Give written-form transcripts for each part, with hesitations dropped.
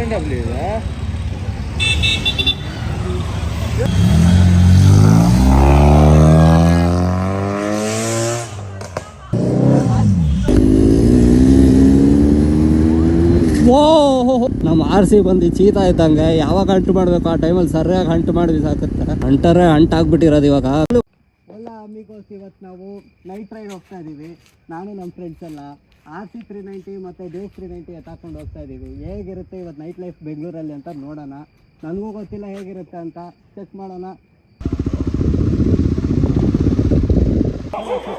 BMW ಇದೆ. ನಮ್ಮ RC ಬಂದು ಚೀತಾ ಇದ್ದಂಗೆ ಯಾವಾಗ ಹಂಟು ಮಾಡಬೇಕು ಆ ಟೈಮಲ್ಲಿ ಸರಿಯಾಗಿ ಹಂಟು ಮಾಡಿದ್ವಿ ಸಾಕುತ್ತೆ. ಹಂಟರೇ ಹಂಟಾಗ್ಬಿಟ್ಟಿರೋದು ಇವಾಗ. ಎಲ್ಲ ಅಮಿಗೋಸ್ ಇವತ್ತು ನಾವು ನೈಟ್ ರೈಡ್ ಹೋಗ್ತಾ ಇದ್ದೀವಿ. ನಾನು ನಮ್ಮ ಫ್ರೆಂಡ್ಸ್ ಎಲ್ಲ RC 390 ಮತ್ತು ಡೇಸ್ 390 ಎತ್ತಾಕೊಂಡು ಹೋಗ್ತಾ ಇದ್ದೀವಿ. ಹೇಗಿರುತ್ತೆ ಇವತ್ತು ನೈಟ್ ಲೈಫ್ ಬೆಂಗಳೂರಲ್ಲಿ ಅಂತ ನೋಡೋಣ. ನನಗೂ ಗೊತ್ತಿಲ್ಲ ಹೇಗಿರುತ್ತೆ ಅಂತ, ಚೆಕ್ ಮಾಡೋಣ.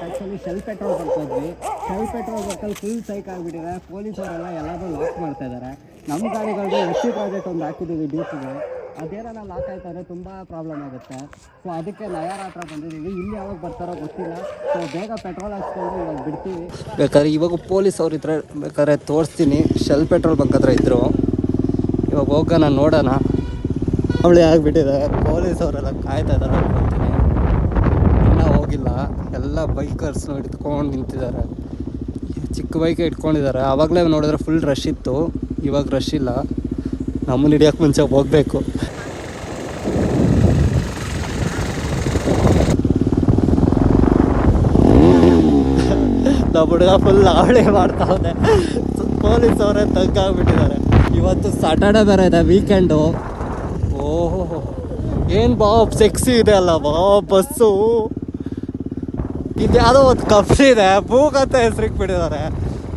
ಆ್ಯಕ್ಚುಲಿ ಶೆಲ್ ಪೆಟ್ರೋಲ್ ಬರ್ತಿದ್ವಿ. ಶೆಲ್ ಪೆಟ್ರೋಲ್ ಬರ್ಕಲ್ಲಿ ಫುಲ್ ಸೈಕ್ ಆಗಿಬಿಟ್ಟಿದೆ. ಪೊಲೀಸವರೆಲ್ಲ ಎಲ್ಲರೂ ಲಾಕ್ ಮಾಡ್ತಾ ಇದ್ದಾರೆ. ನಮ್ಮ ಗಾಡಿಗಳಿಗೆ SC ಪ್ರಾಜೆಕ್ಟ್ ಒಂದು ಹಾಕಿದ್ದೀವಿ ಡ್ಯೂಟಿಗೆ. ಅದೇನೋ ಲಾಕ್ ಆಯ್ತಾರೆ ತುಂಬ ಪ್ರಾಬ್ಲಮ್ ಆಗುತ್ತೆ. ಸೊ ಅದಕ್ಕೆ ನಯಾರ ಹತ್ರ ಬಂದಿದ್ದೀವಿ. ಇಲ್ಲಿ ಯಾವಾಗ ಬರ್ತಾರೋ ಗೊತ್ತಿಲ್ಲ. ಸೊ ಬೇಗ ಪೆಟ್ರೋಲ್ ಹಾಕ್ಸ್ಕೊಂಡು ಇವಾಗ ಬಿಡ್ತೀವಿ. ಬೇಕಾದ್ರೆ ಇವಾಗ ಪೊಲೀಸ್ ಅವ್ರ ಇದ್ರೆ ಬೇಕಾದ್ರೆ ತೋರಿಸ್ತೀನಿ. ಶೆಲ್ ಪೆಟ್ರೋಲ್ ಬಂಕ್ ಹತ್ರ ಇದ್ದರು. ಇವಾಗ ಹೋಗೋಣ ನೋಡೋಣ. ಅವಳಿ ಆಗಿಬಿಟ್ಟಿದೆ. ಪೊಲೀಸ್ ಅವರೆಲ್ಲ ಕಾಯ್ತಾ ಇದ್ದಾರೆ ಅನ್ಕೊತೀನಿ. ಇನ್ನೂ ಹೋಗಿಲ್ಲ. ಎಲ್ಲ ಬೈಕರ್ಸ್ನು ಇಟ್ಕೊಂಡು ನಿಂತಿದ್ದಾರೆ. ಚಿಕ್ಕ ಬೈಕ್ ಇಟ್ಕೊಂಡಿದ್ದಾರೆ. ಆವಾಗಲೇ ನೋಡಿದ್ರೆ ಫುಲ್ ರಶ್ ಇತ್ತು. ಇವಾಗ ರಶ್ ಇಲ್ಲ. ನಮ್ಮನ್ನು ಹಿಡಿಯೋಕ್ಕೆ ಮುಂಚೆ ಹೋಗಬೇಕು. ನಮ್ಮ ಹುಡುಗ ಫುಲ್ ಅವಳಿ ಮಾಡ್ತಾವೆ. ಪೊಲೀಸ್ ಅವರೇ ತಗ್ಗಾಗ್ಬಿಟ್ಟಿದ್ದಾರೆ. ಇವತ್ತು ಸಾಟರ್ಡೆ ಬೇರೆ ಇದೆ, ವೀಕೆಂಡು. ಓಹೋ ಏನು ಬಾಬ್ ಸೆಕ್ಸಿ ಇದೆ ಅಲ್ಲ ಬಾಬ್ ಬಸ್ಸು. ಇದು ಯಾವುದೋ ಒಂದು ಕಂಪ್ನಿ ಇದೆ, ಬೂಕ್ ಅಂತ ಹೆಸರಿಗೆ ಬಿಟ್ಟಿದ್ದಾರೆ.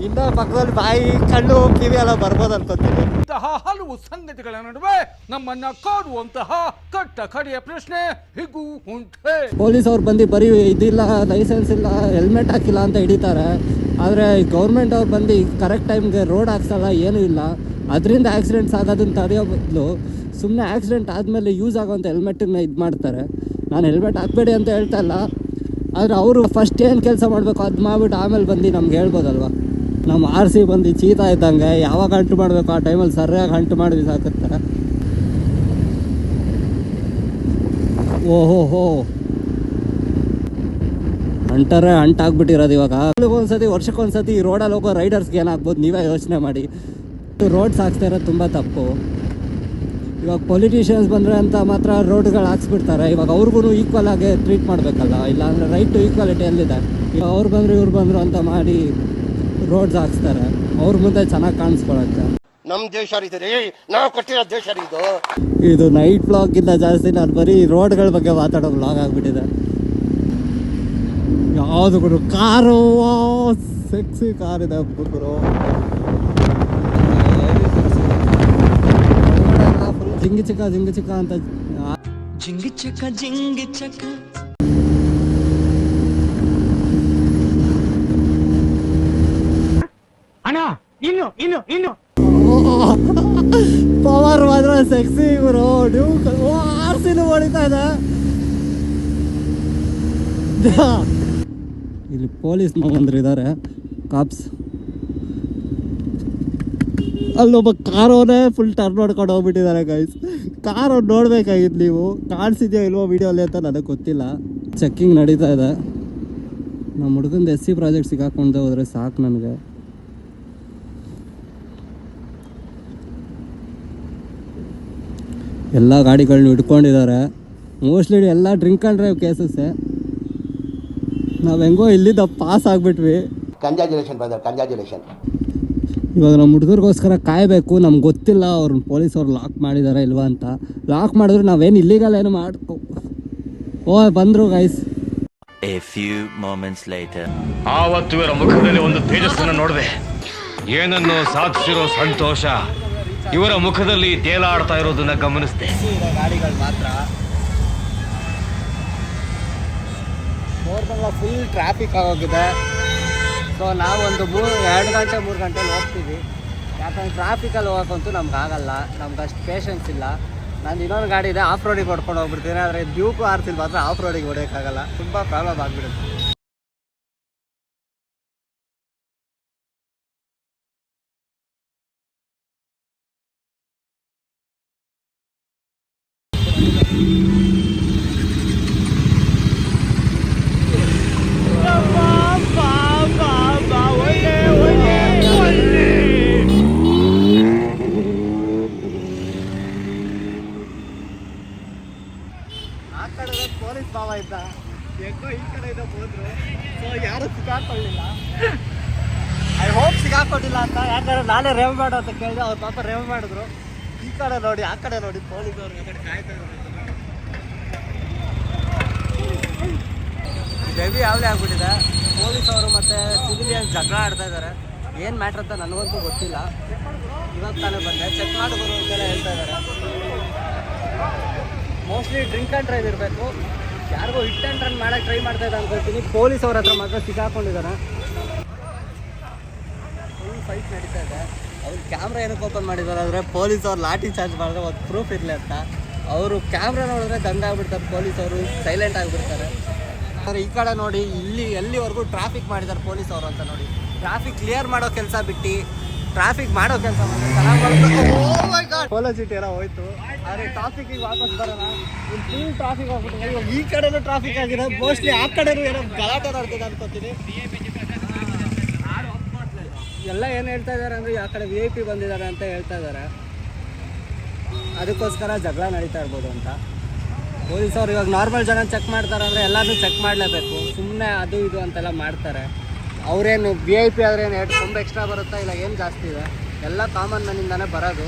ಇನ್ನು ಪಕ್ಕದಲ್ಲಿ ಬಾಯಿ ಕಣ್ಣು ಕಿವಿ ಎಲ್ಲ ಬರ್ಬೋದು ಅನ್ಕೋತೀನಿ. ಇಂತಹ ಹಲವು ಸಂಗತಿಗಳ ನಡುವೆ ನಮ್ಮನ್ನ ಕಾಡುವಂತಹ ಕಟ್ಟ ಕಡೆಯ ಪ್ರಶ್ನೆ ಹೀಗೂ ಉಂಟೆ. ಪೊಲೀಸ್ ಅವ್ರು ಬಂದು ಬರೀ ಇದಿಲ್ಲ, ಲೈಸೆನ್ಸ್ ಇಲ್ಲ, ಹೆಲ್ಮೆಟ್ ಹಾಕಿಲ್ಲ ಅಂತ ಹಿಡಿತಾರೆ. ಆದರೆ ಗೌರ್ಮೆಂಟ್ ಅವ್ರು ಬಂದು ಕರೆಕ್ಟ್ ಟೈಮ್ಗೆ ರೋಡ್ ಹಾಕ್ಸಲ್ಲ, ಏನೂ ಇಲ್ಲ. ಅದರಿಂದ ಆಕ್ಸಿಡೆಂಟ್ಸ್ ಆಗೋದನ್ನು ತಡೆಯೋ ಬದಲು ಸುಮ್ಮನೆ ಆಕ್ಸಿಡೆಂಟ್ ಆದಮೇಲೆ ಯೂಸ್ ಆಗೋವಂಥ ಹೆಲ್ಮೆಟನ್ನ ಇದು ಮಾಡ್ತಾರೆ. ನಾನು ಹೆಲ್ಮೆಟ್ ಹಾಕಬೇಡಿ ಅಂತ ಹೇಳ್ತಾ ಇಲ್ಲ, ಆದರೆ ಅವರು ಫಸ್ಟ್ ಏನು ಕೆಲಸ ಮಾಡಬೇಕು ಅದು ಮಾಡಿಬಿಟ್ಟು ಆಮೇಲೆ ಬಂದು ನಮ್ಗೆ ಹೇಳ್ಬೋದಲ್ವ. ನಮ್ಮ RC ಬಂದು ಚೀತಾ ಇದ್ದಂಗೆ ಯಾವಾಗ ಹಂಟು ಮಾಡಬೇಕು ಆ ಟೈಮಲ್ಲಿ ಸರಿಯಾಗಿ ಹಂಟು ಮಾಡಿದ್ವಿ ಸಾಕುತ್ತೆ. ಓಹೋ ಹಂಟರೇ ಹಂಟಾಗ್ಬಿಟ್ಟಿರೋದು ಇವಾಗ. ಒಂದ್ಸತಿ ವರ್ಷಕ್ಕೊಂದ್ಸತಿ ಈ ರೋಡಲ್ಲಿ ಹೋಗೋ ರೈಡರ್ಸ್ಗೆ ಏನಾಗ್ಬೋದು ನೀವೇ ಯೋಚನೆ ಮಾಡಿ. ರೋಡ್ಸ್ ಹಾಕ್ತಾ ಇರೋದು ತುಂಬ ತಪ್ಪು. ಇವಾಗ ಪೊಲಿಟಿಷಿಯನ್ಸ್ ಬಂದರೆ ಅಂತ ಮಾತ್ರ ರೋಡ್ಗಳು ಹಾಕ್ಸ್ಬಿಡ್ತಾರೆ. ಇವಾಗ ಅವ್ರಿಗೂ ಈಕ್ವಲ್ ಆಗಿ ಟ್ರೀಟ್ ಮಾಡಬೇಕಲ್ಲ, ಇಲ್ಲಾಂದರೆ ರೈಟ್ ಟು ಈಕ್ವಾಲಿಟಿ ಎಲ್ಲಿದೆ. ಈಗ ಅವ್ರು ಬಂದರು ಇವ್ರು ಬಂದರು ಅಂತ ಮಾಡಿ ರೋಡ್ಸ್ ಹಾಕ್ಸ್ತಾರೆ. ಅವ್ರ ಮುಂದೆ ಚೆನ್ನಾಗಿ ಕಾಣಿಸ್ಕೊಳಕ್ಕೆ. ನಮ್ಮ ದೇಶ ನಾವು ಕೊಟ್ಟಿರೋ ದೇಶ ಇದು ನೈಟ್ ಬ್ಲಾಗಿಂತ ಜಾಸ್ತಿ ನಾನು ಬರೀ ರೋಡ್ಗಳ ಬಗ್ಗೆ ಮಾತಾಡೋ ಬ್ಲಾಗ್ ಆಗಿಬಿಟ್ಟಿದೆ. ಯಾವುದು ಗುರು ಕಾರು, ಸೆಕ್ಸಿ ಕಾರ್ ಇದೆ ಗುರು. ಜಿಂಗಿ ಚಿಕ್ಕ ಅಂತ ಜಿಂಗಿ ಚಕ್ಕ ಅಣ್ಣ ಇನ್ನು ಪವರ್ ಮಾತ್ರ ಸೆಕ್ಸಿ ಗುರು. RCನೂ ಹೊಡಿತಾ ಇದೆ. ಇಲ್ಲಿ ಪೊಲೀಸ್ ಬಂದ್ರು ಇದ್ದಾರೆ, ಕಾಪ್ಸ್. ಅಲ್ಲೊಬ್ಬ ಕಾರೋನೇ ಫುಲ್ ಟರ್ನ್ ನೋಡ್ಕೊಂಡು ಹೋಗ್ಬಿಟ್ಟಿದ್ದಾರೆ ಗೈಸ್. ಕಾರು ನೋಡ್ಬೇಕಾಗಿತ್ತು ನೀವು. ಕಾಣಿಸಿದ್ಯೋ ಇಲ್ವೋ ವಿಡಿಯೋಲಿ ಅಂತ ನನಗೆ ಗೊತ್ತಿಲ್ಲ. ಚೆಕ್ಕಿಂಗ್ ನಡೀತಾ ಇದೆ. ನಮ್ಮ ಹುಡುಗಂದು SC ಪ್ರಾಜೆಕ್ಟ್ ಸಿಗಾಕೊಂಡು ಹೋದ್ರೆ ಸಾಕು ನನಗೆ. ಎಲ್ಲ ಗಾಡಿಗಳನ್ನ ಹಿಡ್ಕೊಂಡಿದ್ದಾರೆ. ಮೋಸ್ಟ್ಲಿ ಎಲ್ಲ ಡ್ರಿಂಕ್ ಆ್ಯಂಡ್ ಡ್ರೈವ್ ಕೇಸಸ್ಸೇ. ನಾವು ಹೆಂಗೋ ಇಲ್ಲಿಂದ ಪಾಸ್ ಆಗಿಬಿಟ್ವಿ. Congratulation brother, congratulation. ಇವಾಗ ನಮ್ಮ ಹುಡುಗರಿಗೋಸ್ಕರ ಕಾಯಬೇಕು. ನಮ್ಗೆ ಗೊತ್ತಿಲ್ಲ ಅವ್ರನ್ನ ಪೊಲೀಸವ್ರು ಲಾಕ್ ಮಾಡಿದ್ದಾರೆ ಇಲ್ವಾ ಅಂತ. ಲಾಕ್ ಮಾಡಿದ್ರು ನಾವೇನು ಇಲ್ಲಿಗಲ್ ಏನು ಮಾಡ್ಕೊ. ಬಂದರು guys. A few moments later. ಆವತ್ತು ಇವರ ಮುಖದಲ್ಲಿ ಒಂದು ತೇಜಸ್ಸನ್ನು ನೋಡಿದೆ. ಏನನ್ನು ಸಾಧಿಸಿರೋ ಸಂತೋಷ ಇವರ ಮುಖದಲ್ಲಿ ತೇಲಾಡ್ತಾ ಇರೋದನ್ನ ಗಮನಿಸಿದೆ. ಗಾಡಿಗಳು ಮಾತ್ರ ಫುಲ್ ಟ್ರಾಫಿಕ್ ಆಗೋಗಿದೆ. ಸೊ ನಾವೊಂದು 2 ಗಂಟೆ 3 ಗಂಟೆಲಿ ಹೋಗ್ತೀವಿ. ಯಾಕಂದ್ರೆ ಟ್ರಾಫಿಕಲ್ಲಿ ಹೋಗೋಕ್ಕಂತೂ ನಮ್ಗೆ ಆಗಲ್ಲ, ನಮ್ಗೆ ಅಷ್ಟು ಪೇಷನ್ಸ್ ಇಲ್ಲ. ನಾನು ಇನ್ನೊಂದು ಗಾಡಿ ಇದೆ, ಆಫ್ ರೋಡಿಗೆ ಹೊಡ್ಕೊಂಡು ಹೋಗ್ಬಿಡ್ತೀನಿ. ಆದರೆ ಡ್ಯೂಕು RC ಮಾತ್ರ ಆಫ್ ರೋಡಿಗೆ ಹೊಡೆಯೋಕ್ಕಾಗಲ್ಲ, ತುಂಬ ಪ್ರಾಬ್ಲಮ್ ಆಗಿಬಿಡುತ್ತೆ. ಹೆಂಗೋ ಈ ಕಡೆಯಿಂದ ಹೋದ್ರು. ಸೊ ಯಾರು ಸಿಕ್ಕಾಕೊಳ್ಳಿಲ್ಲ. ಐ ಹೋಪ್ ಸಿಕ್ಕಾಕೊಂಡಿಲ್ಲ ಅಂತ, ಯಾಕಂದ್ರೆ ನಾನೇ ರೇವ್ ಮಾಡು ಅಂತ ಕೇಳಿದೆ, ಅವ್ರು ಪಾಪ ರೇವ್ ಮಾಡಿದ್ರು. ಈ ಕಡೆ ನೋಡಿ ಆ ಕಡೆ ನೋಡಿ ಪೊಲೀಸವ್ರು ಆ ಕಡೆ ಕಾಯ್ತಾ ಇದ್ದಾರೆ. ಹೆವಿ ಯಾವಲೇ ಆಗ್ಬಿಟ್ಟಿದೆ. ಪೊಲೀಸವರು ಮತ್ತು ಸಿವಿಲಿಯನ್ಸ್ ಜಗಳ ಆಡ್ತಾ ಇದ್ದಾರೆ. ಏನು ಮ್ಯಾಟ್ರ್ ಅಂತ ನನಗಂತೂ ಗೊತ್ತಿಲ್ಲ. ಇವಾಗ ತಾನೇ ಬಂದೆ, ಚೆಕ್ ಮಾಡಿ ಬರೋ ಅಂತೆಲ್ಲ ಹೇಳ್ತಾ ಇದ್ದಾರೆ. ಮೋಸ್ಟ್ಲಿ ಡ್ರಿಂಕ್ ಆ್ಯಂಡ್ ಡ್ರೈವ್ ಇರಬೇಕು. ಯಾರಿಗೂ ಹಿಟ್ ಆ್ಯಂಡ್ ರನ್ ಮಾಡೋಕ್ಕೆ ಟ್ರೈ ಮಾಡ್ತಾ ಇದ್ದಾರೆ ಅನ್ಕೊಳ್ತೀನಿ. ಪೊಲೀಸ್ ಅವ್ರ ಹತ್ರ ಮಾತ್ರ ಸಿಕ್ಕಾಕೊಂಡಿದ್ದಾನೆ. ಫುಲ್ ಫೈಟ್ ನಡೀತಾ ಇದೆ. ಅವ್ರು ಕ್ಯಾಮ್ರಾ ಏನಕ್ಕೆ ಓಪನ್ ಮಾಡಿದ್ದಾರೆ ಅಂದರೆ ಪೊಲೀಸ್ ಅವ್ರು ಲಾಠಿ ಚಾರ್ಜ್ ಮಾಡಿದ್ರೆ ಒಂದು ಪ್ರೂಫ್ ಇರಲಿ ಅಂತ. ಅವರು ಕ್ಯಾಮ್ರಾ ನೋಡಿದ್ರೆ ದಂಡ ಆಗ್ಬಿಡ್ತಾರೆ. ಪೊಲೀಸವರು ಸೈಲೆಂಟ್ ಆಗಿಬಿಡ್ತಾರೆ. ಆದರೆ ಈ ಕಡೆ ನೋಡಿ, ಇಲ್ಲಿ ಎಲ್ಲಿವರೆಗೂ ಟ್ರಾಫಿಕ್ ಮಾಡಿದ್ದಾರೆ ಪೊಲೀಸ್ ಅವರು ಅಂತ ನೋಡಿ. ಟ್ರಾಫಿಕ್ ಕ್ಲಿಯರ್ ಮಾಡೋ ಕೆಲಸ ಬಿಟ್ಟು ಟ್ರಾಫಿಕ್ ಮಾಡೋ ಕೆಲಸ ಪೋಲೋ ಸಿಟಿ ಎಲ್ಲ ಹೋಯ್ತು. ಆದರೆ ಟ್ರಾಫಿಕ್ಕಿಗೆ ವಾಪಸ್ ಬರೋಣ. ಇಲ್ಲಿ ಫುಲ್ ಟ್ರಾಫಿಕ್ ಆಗ್ಬಿಟ್ಟಿದೆ. ಇವಾಗ ಈ ಕಡೆನೂ ಟ್ರಾಫಿಕ್ ಆಗಿದೆ. ಮೋಸ್ಟ್ಲಿ ಆ ಕಡೆನೂ ಏನೋ ಗಲಾಟೆ ನಡೆದಿದೆ ಅನ್ಕೋತೀನಿ. ಎಲ್ಲ ಏನು ಹೇಳ್ತಾ ಇದ್ದಾರೆ ಅಂದರೆ ಆ ಕಡೆ VIP ಬಂದಿದ್ದಾರೆ ಅಂತ ಹೇಳ್ತಾ ಇದ್ದಾರೆ. ಅದಕ್ಕೋಸ್ಕರ ಜಗಳ ನಡೀತಾ ಇರ್ಬೋದು ಅಂತ. ಪೊಲೀಸವ್ರು ಇವಾಗ ನಾರ್ಮಲ್ ಜನ ಚೆಕ್ ಮಾಡ್ತಾರೆ ಅಂದರೆ ಎಲ್ಲರೂ ಚೆಕ್ ಮಾಡಲೇಬೇಕು. ಸುಮ್ಮನೆ ಅದು ಇದು ಅಂತೆಲ್ಲ ಮಾಡ್ತಾರೆ. ಅವರೇನು VIP ಆದರೆ ಏನು ತುಂಬ ಎಕ್ಸ್ಟ್ರಾ ಬರುತ್ತಾ, ಇಲ್ಲ ಏನು ಜಾಸ್ತಿ ಇದೆ, ಎಲ್ಲ ಕಾಮನ್ ಮ್ಯಾನಿಂದಾನೇ ಬರೋದು.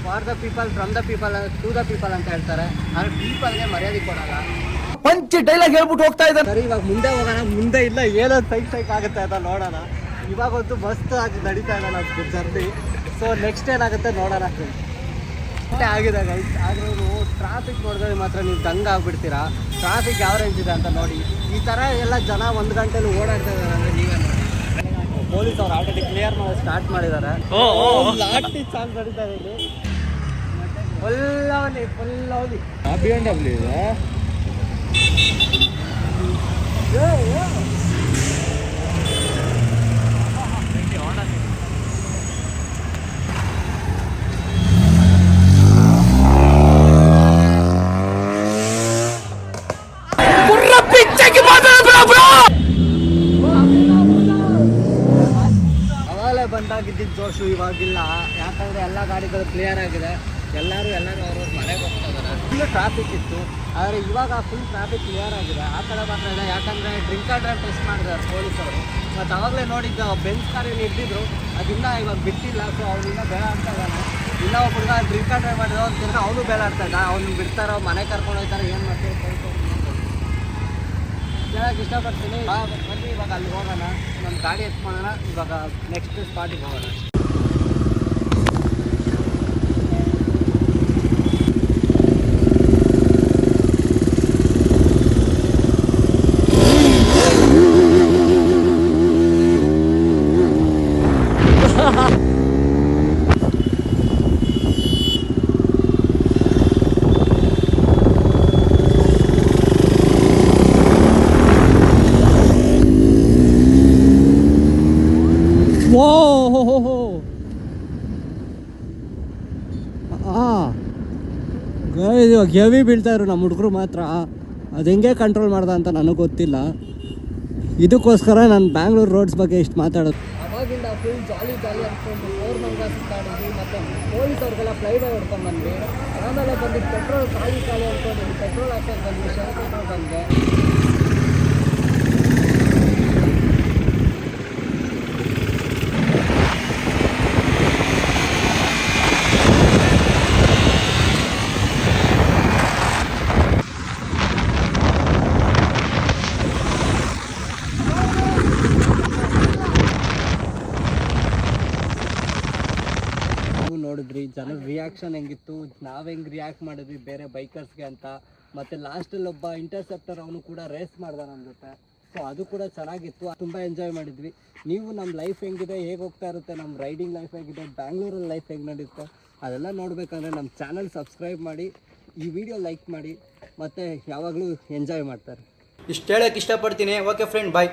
For the people, from the people, to the people ಅಂತ ಹೇಳ್ತಾರೆ. ಆದರೆ ಪೀಪಲ್ಗೆ ಮರ್ಯಾದೆ ಕೊಡಲ್ಲ. ಪಂಚ್ ಡೈಲಾಗ್ ಹೇಳ್ಬಿಟ್ಟು ಹೋಗ್ತಾ ಇದ್ದಾರೆ. ಸರಿ, ಇವಾಗ ಮುಂದೆ ಹೋಗೋಣ. ಮುಂದೆ ಇಲ್ಲ ಏನೋ ಸೈಕ್ ಆಗುತ್ತೆ ಅಂತ ನೋಡೋಣ. ಇವಾಗಂತೂ ಮಸ್ತ್ ಆಗಿ ನಡೀತಾ ಇದೆ ನಮ್ಮ ಜರ್ನಿ. ಸೊ ನೆಕ್ಸ್ಟ್ ಏನಾಗುತ್ತೆ ನೋಡೋಣ. ಆಗಿದೆ ಗೈಸ್. ಆದರೂ ಟ್ರಾಫಿಕ್ ನೋಡಿದ್ರೆ ಮಾತ್ರ ನೀವು ದಂಗ ಆಗ್ಬಿಡ್ತೀರಾ. ಟ್ರಾಫಿಕ್ ಯಾವ ರೇಂಜ್ ಇದೆ ಅಂತ ನೋಡಿ. ಈ ಥರ ಎಲ್ಲ ಜನ 1 ಗಂಟೆಲಿ ಓಡಾಡ್ತಾ ಇದ್ದಾರೆ ಅಂದರೆ ನೀವೇ ನೋಡಿ. ಪೊಲೀಸ್ ಅವ್ರು ಆಲ್ರೆಡಿ ಕ್ಲಿಯರ್ ಮಾಡಿ ಸ್ಟಾರ್ಟ್ ಮಾಡಿದ್ದಾರೆ. ಲಾಠಿ ಚಾರ್ಜ್ ನಡೀತಾ ಇದೆ. ಫುಲ್ BMW ಇದೆ. ಅವಾಗಲೇ ಬಂದಾಗಿದ್ದಿದ್ದು ಜೋಶು ಇವಾಗಿಲ್ಲ. ಯಾಕಂದರೆ ಎಲ್ಲ ಗಾಡಿಗಳು ಕ್ಲಿಯರ್ ಆಗಿದೆ. ಎಲ್ಲರೂ ಅವ್ರವ್ರ ಮನೆಗೆ ಹೋಗ್ತಾ ಇದ್ದಾರೆ. ಫುಲ್ ಟ್ರಾಫಿಕ್ ಇತ್ತು. ಆದರೆ ಇವಾಗ ಫುಲ್ ಟ್ರಾಫಿಕ್ ಕ್ಲಿಯರ್ ಆಗಿದೆ. ಆ ಕಡೆ ಮಾತ್ರ ಇದೆ. ಯಾಕಂದರೆ ಡ್ರಿಂಕ್ ಆ್ಯಂಡ್ ಡ್ರೈವ್ ಟೆಸ್ಟ್ ಮಾಡಿದ್ದಾರೆ ಪೊಲೀಸರು. ಮತ್ತು ಅವಾಗಲೇ ನೋಡಿದ್ದು ಬೆಂಚ್ ಕಾರಲ್ಲಿ ಇದ್ದಿದ್ರು, ಅದನ್ನ ಇವಾಗ ಬಿಟ್ಟಿಲ್ಲ. ಸೊ ಅವನಿಂದ ಬೇಡ ಆಗ್ತಾ ಇದ್ದಾನೆ. ಇಲ್ಲ ಒಬ್ಬ ಡ್ರಿಂಕ್ ಆ್ಯಂಡ್ ಡ್ರೈವ್ ಮಾಡಿದ್ರು ಅಂತ ಅವನು ಬೇಡ ಆಗ್ತಾ ಇದ್ದ. ಅವ್ನು ಬಿಡ್ತಾರೋ ಮನೆ ಕರ್ಕೊಂಡು ಹೋಗ್ತಾರೆ, ಏನು ಮಾಡ್ತೀವಿ ಹೇಳಕ್ಕೆ ಇಷ್ಟಪಡ್ತೀನಿ. ಬನ್ನಿ ಇವಾಗ ಅಲ್ಲಿ ಹೋಗೋಣ. ನಮ್ಮ ಗಾಡಿ ಎತ್ಕೊಳ್ಳೋಣ. ಇವಾಗ ನೆಕ್ಸ್ಟ್ ಸ್ಪಾಟಿಗೆ ಹೋಗೋಣ. ಇವಾಗ ಹೆವಿ ಬೀಳ್ತಾ ಇದ್ರು ನಮ್ಮ ಹುಡುಗರು ಮಾತ್ರ. ಅದು ಹೆಂಗೆ ಕಂಟ್ರೋಲ್ ಮಾಡ್ದ ಅಂತ ನನಗೆ ಗೊತ್ತಿಲ್ಲ. ಇದಕ್ಕೋಸ್ಕರ ನಾನು ಬ್ಯಾಂಗ್ಳೂರು ರೋಡ್ಸ್ ಬಗ್ಗೆ ಇಷ್ಟು ಮಾತಾಡೋದು. ಅವಾಗಿಂದ ಫುಲ್ ಜಾಲಿ ಅಂದ್ಕೊಂಡು 4 ಮಂಗ ಸುತ್ತಾಡಿದ್ವಿ. ಮತ್ತು ಪೊಲೀಸ್ ಅವ್ರಿಗೆಲ್ಲ ಫ್ಲೈಟ್ ಹೊಡ್ಕೊಂಡ್ಬಂದ್ವಿ. ಆಮೇಲೆ ಬಂದು ಪೆಟ್ರೋಲ್ ಖಾಲಿ ಅಂದ್ಕೊಂಡು ಪೆಟ್ರೋಲ್ ಹಾಕೋದು ಬಂದ್ವಿ. ಶೆಲ್ ಪೆಟ್ರೋಲ್ ಬಂದೆ. ನೋಡಿದ್ರಿ ಜನರ ರಿಯಾಕ್ಷನ್ ಹೆಂಗಿತ್ತು, ನಾವು ಹೆಂಗೆ ರಿಯಾಕ್ಟ್ ಮಾಡಿದ್ವಿ ಬೇರೆ ಬೈಕರ್ಸ್ಗೆ ಅಂತ. ಮತ್ತು ಲಾಸ್ಟಲ್ಲಿ ಒಬ್ಬ ಇಂಟರ್ಸೆಪ್ಟರ್ ಅವನು ಕೂಡ ರೇಸ್ ಮಾಡ್ದ ನಮ್ಮ ಜೊತೆ. ಸೊ ಅದು ಕೂಡ ಚೆನ್ನಾಗಿತ್ತು. ತುಂಬ ಎಂಜಾಯ್ ಮಾಡಿದ್ವಿ. ನೀವು ನಮ್ಮ ಲೈಫ್ ಹೆಂಗಿದೆ, ಹೇಗೆ ಹೋಗ್ತಾ ಇರುತ್ತೆ, ನಮ್ಮ ರೈಡಿಂಗ್ ಲೈಫ್ ಹೇಗಿದೆ, ಬ್ಯಾಂಗ್ಳೂರಲ್ಲಿ ಲೈಫ್ ಹೆಂಗೆ ನಡೆಯುತ್ತೆ ಅದೆಲ್ಲ ನೋಡಬೇಕಂದ್ರೆ ನಮ್ಮ ಚಾನಲ್ ಸಬ್ಸ್ಕ್ರೈಬ್ ಮಾಡಿ, ಈ ವಿಡಿಯೋ ಲೈಕ್ ಮಾಡಿ, ಮತ್ತು ಯಾವಾಗಲೂ ಎಂಜಾಯ್ ಮಾಡ್ತಾರೆ. ಇಷ್ಟು ಹೇಳಕ್ಕೆ ಇಷ್ಟಪಡ್ತೀನಿ. ಓಕೆ ಫ್ರೆಂಡ್, ಬಾಯ್.